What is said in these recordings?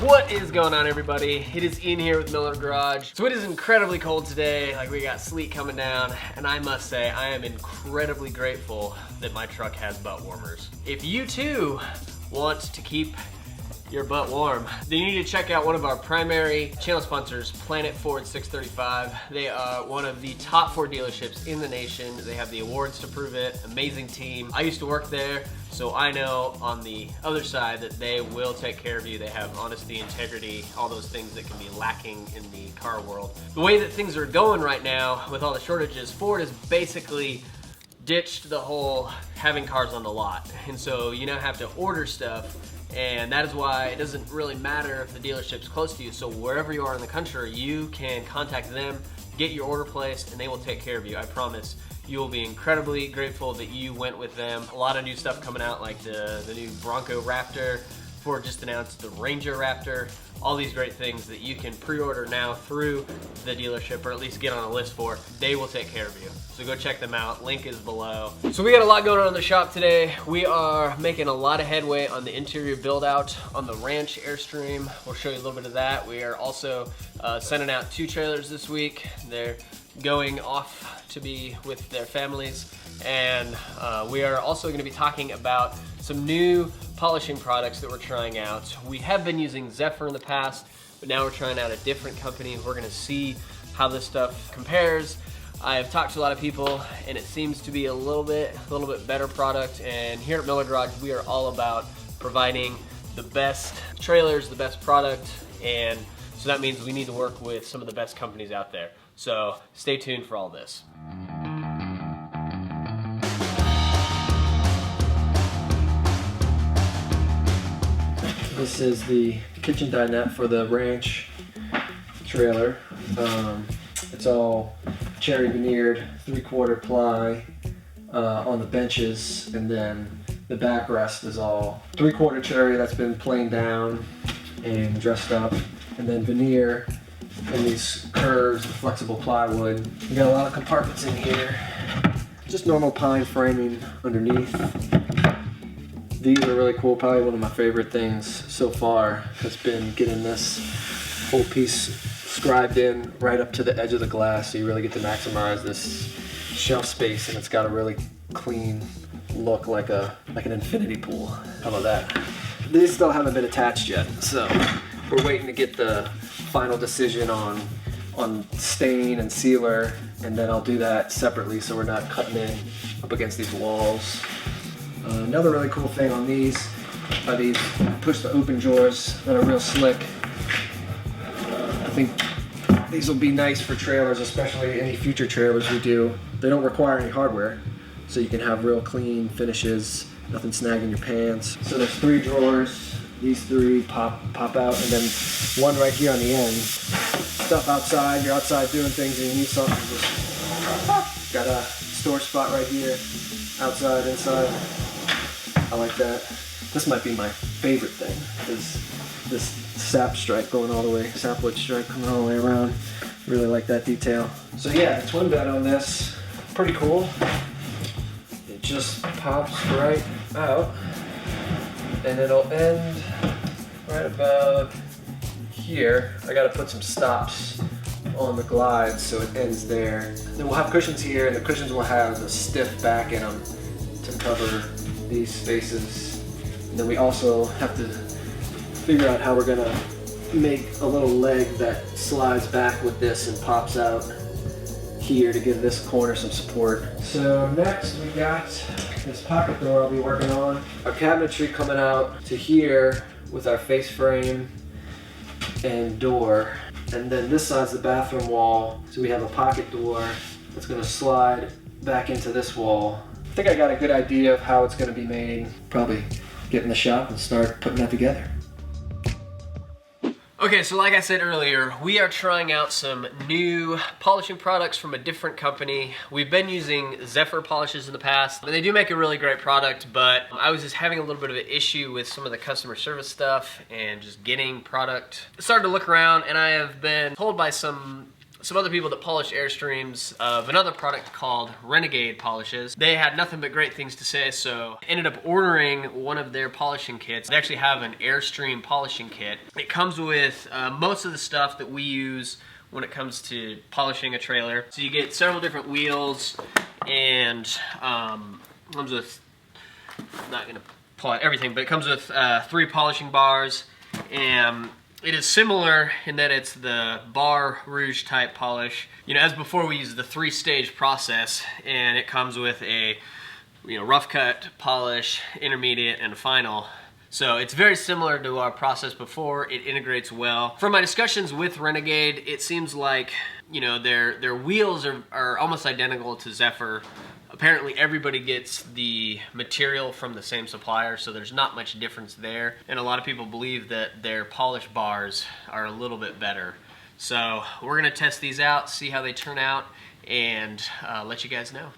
What is going on, everybody? It is Ian here with Miller Garage. So it is incredibly cold today. Like, we got sleet coming down, and I must say I am incredibly grateful that my truck has butt warmers. If you too want to keep your butt warm, then you need to check out one of our primary channel sponsors, Planet Ford 635. They are one of the top Ford dealerships in the nation. They have the awards to prove it. Amazing team. I used to work there, so I know on the other side that they will take care of you. They have honesty, integrity, all those things that can be lacking in the car world. The way that things are going right now with all the shortages, Ford has basically ditched the whole having cars on the lot. And so you now have to order stuff. And that is why it doesn't really matter if the dealership's close to you. So wherever you are in the country, you can contact them, get your order placed, and they will take care of you. I promise you will be incredibly grateful that you went with them. A lot of new stuff coming out, like the new Bronco Raptor. Ford just announced the Ranger Raptor. All these great things that you can pre-order now through the dealership, or at least get on a list for. They will take care of you. So go check them out. Link is below. So we got a lot going on in the shop today. We are making a lot of headway on the interior build out on the Ranch Airstream. We'll show you a little bit of that. We are also sending out 2 trailers this week. They're going off to be with their families. And we are also going to be talking about some new polishing products that we're trying out. We have been using Zephyr in the past, but now we're trying out a different company. We're going to see how this stuff compares. I have talked to a lot of people, and it seems to be a little bit better product. And here at Miller Garage, we are all about providing the best trailers, the best product, and so that means we need to work with some of the best companies out there. So stay tuned for all this. This is the kitchen dinette for the Ranch trailer. It's all cherry veneered, 3/4 ply on the benches, and then the backrest is all 3/4 cherry that's been planed down and dressed up, and then veneer in these curves of flexible plywood. We got a lot of compartments in here. Just normal pine framing underneath. These are really cool. Probably one of my favorite things so far has been getting this whole piece scribed in right up to the edge of the glass, so you really get to maximize this shelf space, and it's got a really clean look, like an infinity pool. How about that? These still haven't been attached yet, so we're waiting to get the final decision on stain and sealer, and then I'll do that separately so we're not cutting in up against these walls. Another really cool thing on these are these push to open drawers that are real slick. I think these will be nice for trailers, especially any future trailers we do. They don't require any hardware, so you can have real clean finishes, nothing snagging your pants. So there's 3 drawers. These 3 pop out, and then one right here on the end. Stuff outside, you're outside doing things and you need something, just got a store spot right here, outside, inside. I like that. This might be my favorite thing, is this sapwood stripe going all the way around. Really like that detail. So yeah, the twin bed on this, pretty cool. It just pops right out, and it'll end right about here. I gotta put some stops on the glide so it ends there. Then we'll have cushions here, and the cushions will have a stiff back in them to cover these spaces. And then we also have to figure out how we're gonna make a little leg that slides back with this and pops out here to give this corner some support. So next we got this pocket door I'll be working on. Our cabinetry coming out to here with our face frame and door. And then this side's the bathroom wall. So we have a pocket door that's gonna slide back into this wall. I think I got a good idea of how it's going to be made. Probably get in the shop and start putting that together. Okay, so like I said earlier, we are trying out some new polishing products from a different company. We've been using Zephyr polishes in the past, and they do make a really great product, but I was just having a little bit of an issue with some of the customer service stuff and just getting product. I started to look around, and I have been told by some some other people that polish Airstreams of another product called Renegade Polishes. They had nothing but great things to say, so I ended up ordering one of their polishing kits. They actually have an Airstream polishing kit. It comes with most of the stuff that we use when it comes to polishing a trailer. So you get several different wheels, and comes with, I'm not gonna pull out everything, but it comes with 3 polishing bars, and it is similar in that it's the bar rouge type polish. You know, as before, we use the 3-stage process, and it comes with a rough cut, polish, intermediate, and final. So it's very similar to our process before. It integrates well. From my discussions with Renegade, it seems like, you know, their wheels are almost identical to Zephyr. Apparently everybody gets the material from the same supplier, so there's not much difference there. And a lot of people believe that their polish bars are a little bit better. So we're gonna test these out, see how they turn out, and let you guys know.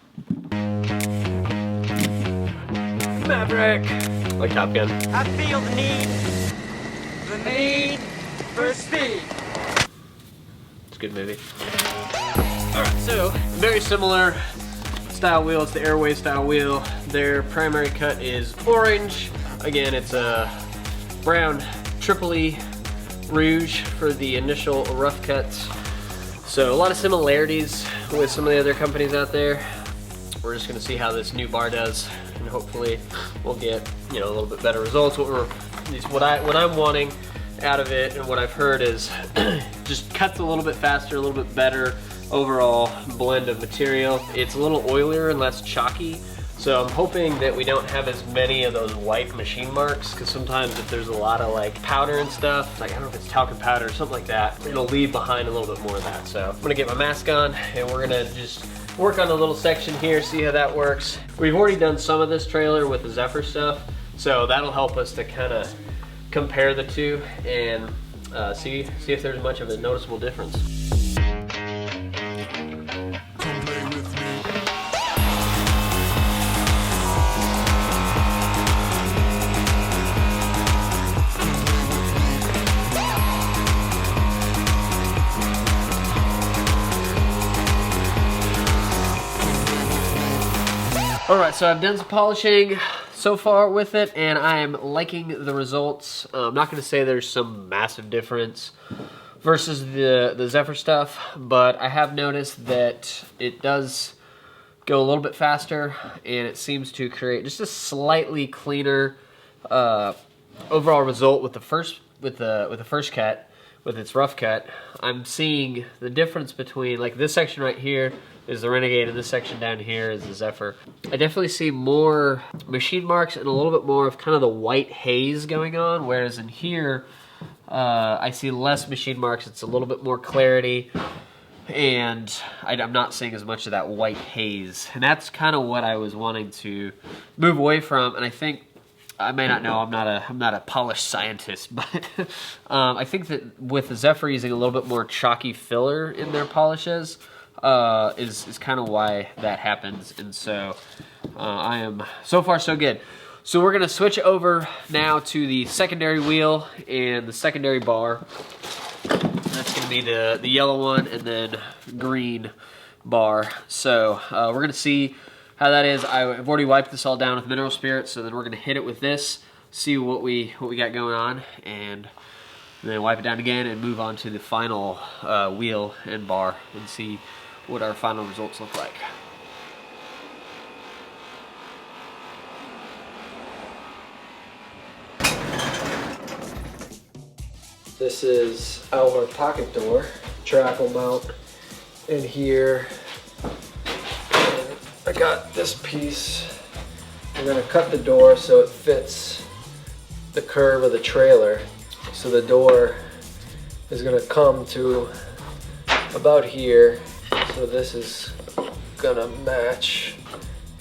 Maverick! Like Top Gun. I feel the need for speed. It's a good movie. Alright, so very similar style wheel. It's the Airway style wheel. Their primary cut is orange. Again, it's a brown Tripoli rouge for the initial rough cuts. So a lot of similarities with some of the other companies out there. We're just gonna see how this new bar does, and hopefully we'll get, you know, a little bit better results. What I'm wanting out of it, and what I've heard, is just cuts a little bit faster, a little bit better overall blend of material. It's a little oilier and less chalky, so I'm hoping that we don't have as many of those white machine marks, because sometimes if there's a lot of like powder and stuff, like I don't know if it's talcum powder or something like that, it'll leave behind a little bit more of that. So I'm gonna get my mask on, and we're gonna just work on the little section here, see how that works. We've already done some of this trailer with the Zephyr stuff, so that'll help us to kind of compare the two and see if there's much of a noticeable difference. Alright, so I've done some polishing so far with it, and I am liking the results. I'm not going to say there's some massive difference versus the Zephyr stuff, but I have noticed that it does go a little bit faster, and it seems to create just a slightly cleaner overall result with the first cut, with its rough cut. I'm seeing the difference between, like, this section right here is the Renegade, and this section down here is the Zephyr. I definitely see more machine marks and a little bit more of kind of the white haze going on, whereas in here I see less machine marks. It's a little bit more clarity, and I'm not seeing as much of that white haze, and that's kind of what I was wanting to move away from. And I think, I may not know, I'm not a polished scientist, but I think that with the Zephyr using a little bit more chalky filler in their polishes is kind of why that happens. And so I am, so far so good. So we're gonna switch over now to the secondary wheel and the secondary bar. That's gonna be the yellow one and then green bar. So we're gonna see how that is. I've already wiped this all down with mineral spirits, so then we're gonna hit it with this, see what we got going on, and then wipe it down again and move on to the final wheel and bar and see what our final results look like. This is our pocket door, trackle mount in here. And I got this piece. I'm gonna cut the door so it fits the curve of the trailer. So the door is gonna come to about here. So this is gonna match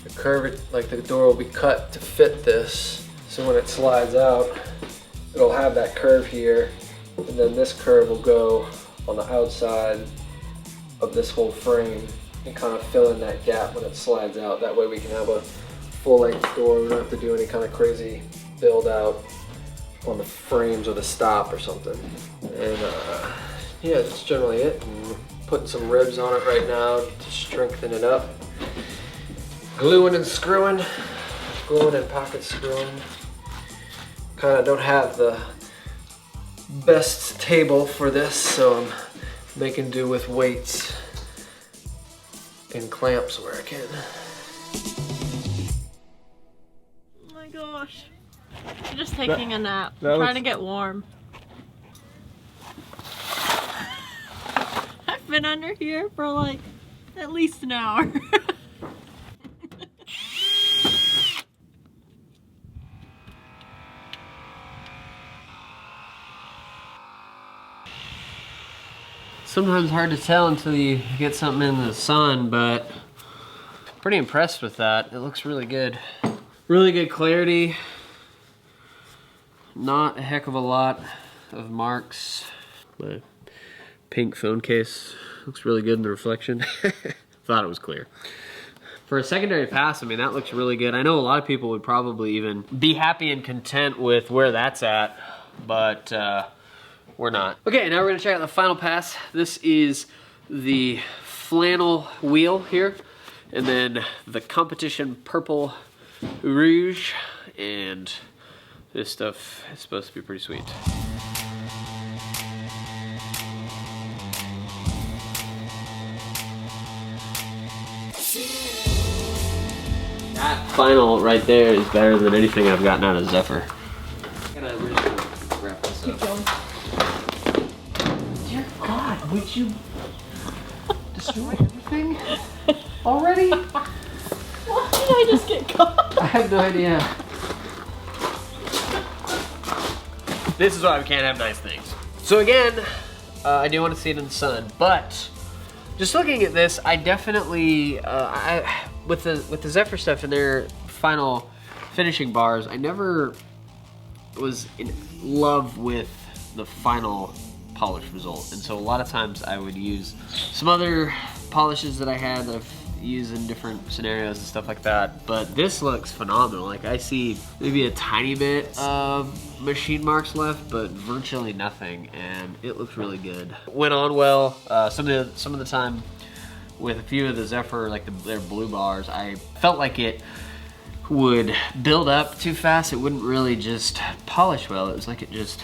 the curve, like the door will be cut to fit this. So when it slides out, it'll have that curve here, and then this curve will go on the outside of this whole frame and kind of fill in that gap when it slides out. That way we can have a full-length door. We don't have to do any kind of crazy build out on the frames or the stop or something. And yeah, that's generally it. And putting some ribs on it right now to strengthen it up. Gluing and screwing. Gluing and pocket screwing. Kind of don't have the best table for this, so I'm making do with weights and clamps where I can. Oh my gosh. I'm just taking a nap. I'm trying to get warm. I've been under here for like at least an hour. Sometimes hard to tell until you get something in the sun, but pretty impressed with that. It looks really good. Really good clarity. Not a heck of a lot of marks. My pink phone case looks really good in the reflection. Thought it was clear. For a secondary pass, I mean, that looks really good. I know a lot of people would probably even be happy and content with where that's at, but we're not. Okay, now we're gonna check out the final pass. This is the flannel wheel here, and then the competition purple rouge, and this stuff is supposed to be pretty sweet. That final right there is better than anything I've gotten out of Zephyr. I'm gonna really wrap this up. Dear God, would you destroy everything already? Why did I just get caught? I have no idea. This is why we can't have nice things. So again, I do want to see it in the sun, but just looking at this, I definitely, with the Zephyr stuff and their final finishing bars, I never was in love with the final polish result. And so a lot of times I would use some other polishes that I had that I've used in different scenarios and stuff like that. But this looks phenomenal. Like, I see maybe a tiny bit of machine marks left, but virtually nothing, and it looks really good. Went on well. Some of the time with a few of the Zephyr, like their blue bars, I felt like it would build up too fast. It wouldn't really just polish well. It was like it just,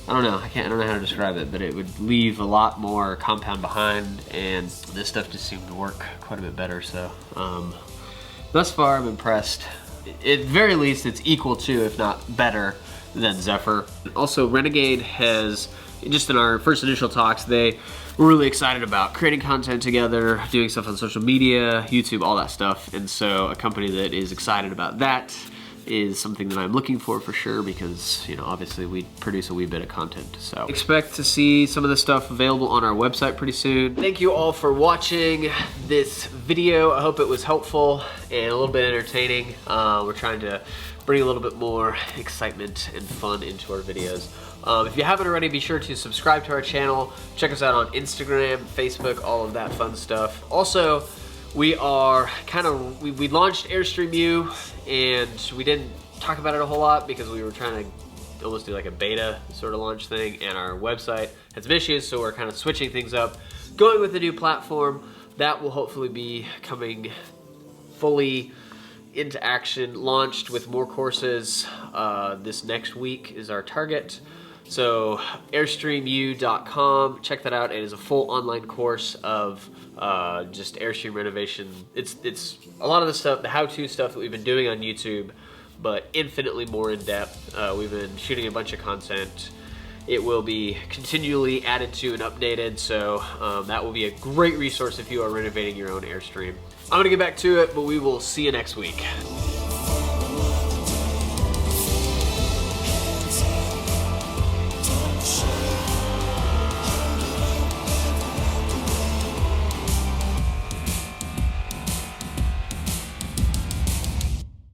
I don't know, I don't know how to describe it, but it would leave a lot more compound behind, and this stuff just seemed to work quite a bit better. So thus far I'm impressed. At very least it's equal to, if not better, than Zephyr. Also, Renegade has, just in our first initial talks, they were really excited about creating content together, doing stuff on social media, YouTube, all that stuff. And so a company that is excited about that is something that I'm looking for sure, because, you know, obviously we produce a wee bit of content. So expect to see some of this stuff available on our website pretty soon. Thank you all for watching this video. I hope it was helpful and a little bit entertaining. We're trying to bring a little bit more excitement and fun into our videos. If you haven't already, be sure to subscribe to our channel. Check us out on Instagram, Facebook, all of that fun stuff. Also, we are we launched Airstream U, and we didn't talk about it a whole lot because we were trying to almost do like a beta sort of launch thing, and our website had some issues, so we're kind of switching things up, going with a new platform that will hopefully be coming fully into action, launched with more courses. This next week is our target. So airstreamu.com, check that out. It is a full online course of just Airstream renovation. It's a lot of the stuff, the how-to stuff that we've been doing on YouTube, but infinitely more in depth. We've been shooting a bunch of content. It will be continually added to and updated, so that will be a great resource if you are renovating your own Airstream. I'm gonna get back to it, but we will see you next week.